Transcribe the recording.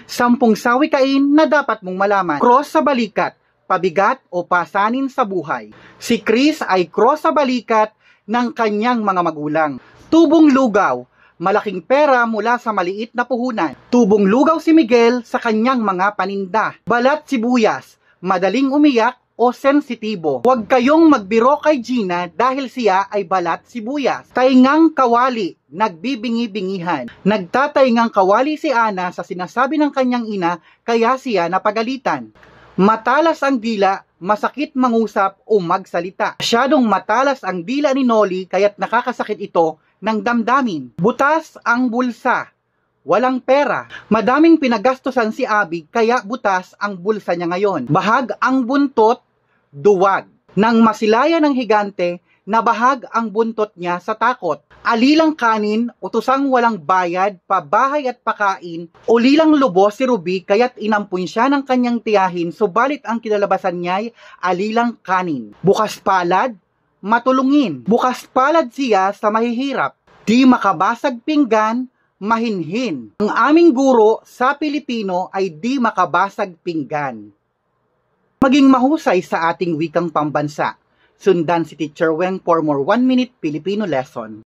10 sawikain na dapat mong malaman. Cross sa balikat, pabigat o pasanin sa buhay. Si Chris ay cross sa balikat ng kanyang mga magulang. Tubong lugaw, malaking pera mula sa maliit na puhunan. Tubong lugaw si Miguel sa kanyang mga paninda. Balat sibuyas, madaling umiyak o sensitibo. Huwag kayong magbiro kay Gina dahil siya ay balat sibuyas. Taingang kawali, nagbibingi-bingihan. Nagtataingang kawali si Ana sa sinasabi ng kanyang ina kaya siya napagalitan. Matalas ang dila, masakit mangusap o magsalita. Masyadong matalas ang dila ni Noli kaya't nakakasakit ito ng damdamin. Butas ang bulsa, walang pera. Madaming pinagastusan si Abby kaya butas ang bulsa niya ngayon. Bahag ang buntot, duwag. Nang masilaya ng higante, nabahag ang buntot niya sa takot. Alilang kanin, utusang walang bayad, pabahay at pakain, ulilang lubos si Ruby kaya't inampun siya ng kanyang tiyahin subalit ang kinalabasan niya'y alilang kanin. Bukas palad, matulungin. Bukas palad siya sa mahihirap. Di makabasag pinggan, mahinhin. Ang aming guro sa Pilipino ay di makabasag pinggan. Maging mahusay sa ating wikang pambansa. Sundan si Teacher Weng for more 1-minute Filipino lesson.